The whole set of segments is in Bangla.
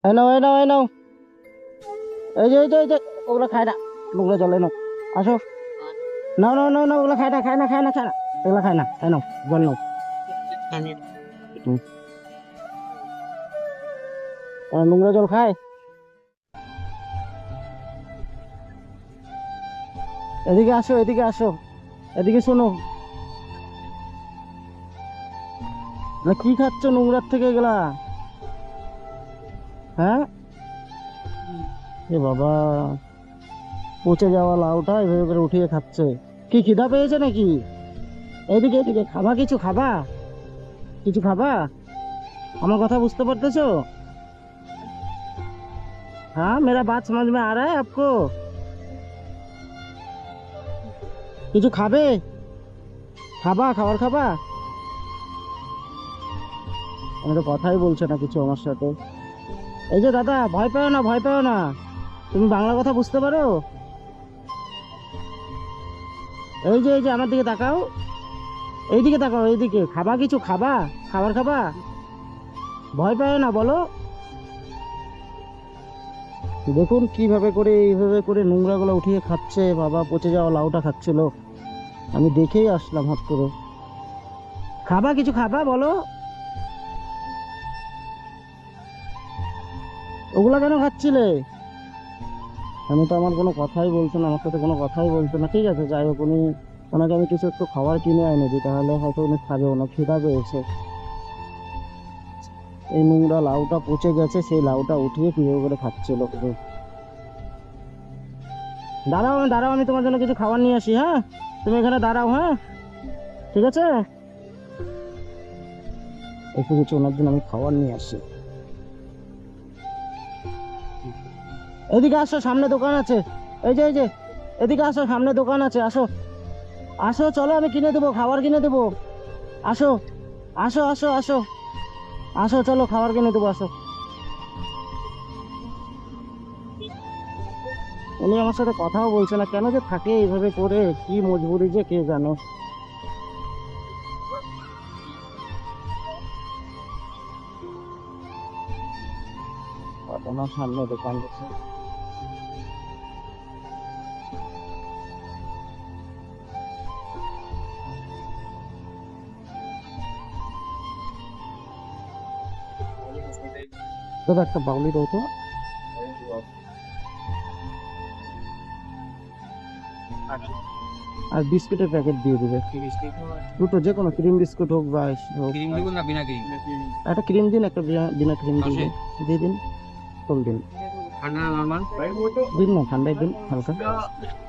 এই নাও, এই নাও, এই নাও, এই যে ওগুলো খায় না, নোংরা জল নাও। আসো, নাও নাও নাও নাও, ওগুলো খায় না, খায় না, খায় না, খায় না, এগুলো খায় না, এই নাও জল নাও। হুম, নোংরা জল খায়। এদিকে আসো, এদিকে আসো, এদিকে শোনো। কি খাচ্ছ নোংরার থেকে এগুলা? হ্যাঁ, এ বাবা, পচে যাওয়া লাউটা এভাবে করে উঠিয়ে খাচ্ছে। কি খিদা পেয়েছে নাকি? এদিকে এদিকে, খাবা কিছু, খাবা কিছু, খাবা? আমার কথা বুঝতে পারতেছো? हाँ, मेरा बात समझ में आ रहा है आपको? কিছু খাবে? খাবা, খাবার খাবা? আমি তো কথাই বলছে না কিছু আমার সাথে। এই যে দাদা, ভয় পেও না, ভয় পেও না। তুমি বাংলা কথা বুঝতে পারো? এই যে আমার দিকে তাকাও, এইদিকে তাকাও, এইদিকে। খাবা কিছু, খাবা? খাবার খাবা? ভয় পেও না, বলো। দেখুন কিভাবে করে এইভাবে করে নোংরা গুলো উঠিয়ে খাচ্ছে। বাবা, পচে যাওয়া লাউটা খাচ্ছিল, আমি দেখেই আসলাম হট করে। খাবা কিছু, খাবা বলো। ওগুলা কেন খাচ্ছিলে? আমি তো, আমার কোনো কথাই বলছো না, আমার সাথে কোনো কথাই বলছো না। ঠিক আছে, যাই হোক, ওনাকে আমি কিছু একটু খাবার কিনে এনে দিই, তাহলে হয়তো উনি খাবে। ওনার খিদা পেয়েছে। এই নোংরা লাউটা পচে গেছে, সেই লাউটা উঠিয়ে কিভাবে করে খাচ্ছিল। দাঁড়াও, আমি দাঁড়াও, আমি তোমার জন্য কিছু খাবার নিয়ে আসি। হ্যাঁ, তুমি এখানে দাঁড়াও। হ্যাঁ, ঠিক আছে, একটু কিছু ওনার জন্য আমি খাবার নিয়ে আসি। এদিকে আসো, সামনে দোকান আছে। এই যে এদিকে আসো, সামনে দোকান আছে, আসো। আসো, চলো, আমি কিনে দেবো, খাবার কিনে দেবো। আসো, আসো, আসো, আসো, আসো, চলো, খাবার কিনে দেবো, আসো। উনি আমার সাথে কথাও বলছে না, কেন যে থাকে এইভাবে করে, কি মজবুরি যে কে জানো। আমার সামনে দোকান আছে। দাদা, একটা বাউলি দাও তো। আর বিস্কুটের প্যাকেট দিয়ে দিবে, দুটো, যে কোনো ক্রিম বিস্কুট হোক বা ইস হোক। ক্রিম দিব না বিনা ক্রিম? একটা ক্রিম দিন, একটা বিনা ক্রিম দিয়ে দিয়ে দিন, ফুল দিন। ঠান্ডা নরমাল দিন না, ঠান্ডায় দিন হালকা।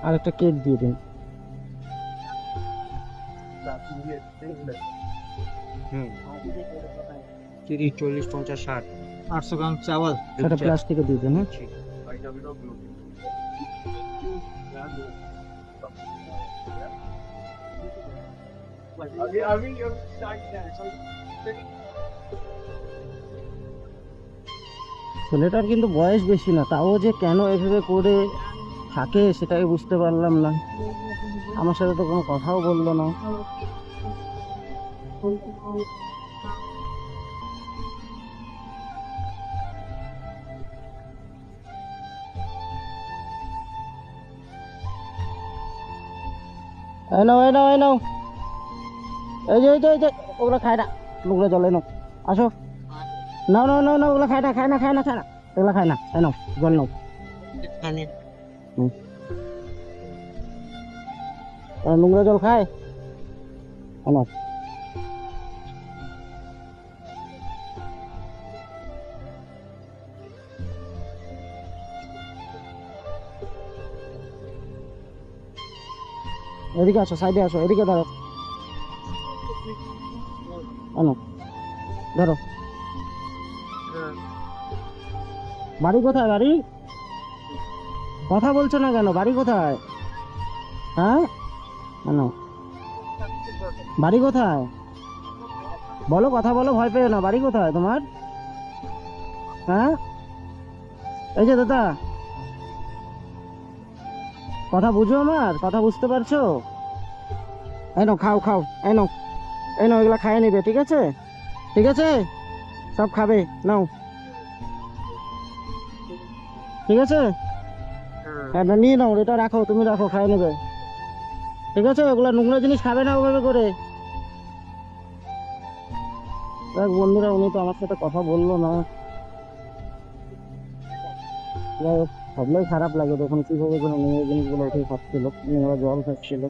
আর একটা কেক দিয়ে দিন। হুম 30 40 50 60 800 গ্রাম চাवल একটা প্লাস্টিকে দিয়ে দিন। হ্যাঁ, ছেলেটার কিন্তু বয়স বেশি না, তাও যে কেন এভাবে করে থাকে সেটাই বুঝতে পারলাম না। আমার সাথে তো কোনো কথাও বললো না। এই নাও, এই নাও, এই নাও, এই যে ওগুলো খায় না, নোংরা জল নাও। আসো, নাও নাও নাও নাও, ওগুলো খায় না, খায় না, খায় না, খায় না, এগুলো খায় না, এই নাও জল নাও। হুম, নোংরা জল খায়, এই নাও। এদিকে আসো, সাইডে আসো, এদিকে ধরো, এই নাও, ধরো। বাড়ি কোথায়, বাড়ি? কথা বলছো না কেন, বাড়ি কোথায়? হ্যাঁ, কেন, বাড়ি কোথায়? বলো, কথা বলো, ভয় পেও না, বাড়ি কোথায় তোমার? হ্যাঁ, এই যে দাদা, কথা বুঝো, আমার কথা বুঝতে পারছো? এই নাও, খাও খাও, এই নাও, এই নাও, এগুলা খাইয়ে নিবে, ঠিক আছে? ঠিক আছে, সব খাবে, নাও। ঠিক আছে? হ্যাঁ না, নিয়ে নাও, এটা রাখো, তুমি রাখো, খাই নেবে। ঠিক আছে, ওগুলা নোংরা জিনিস খাবে না ওভাবে করে। দেখ বন্ধুরা, উনি তো আমার সাথে কথা বললো না। যাই হোক, ভাবলেই খারাপ লাগে দেখুন কিভাবে কোনো নোংরা জিনিসগুলো উঠে খাচ্ছিল, নোংরা জল খাচ্ছিল।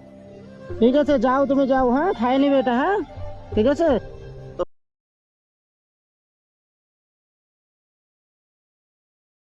ঠিক আছে, যাও তুমি যাও, হ্যাঁ খাই নিবে এটা, হ্যাঁ ঠিক আছে।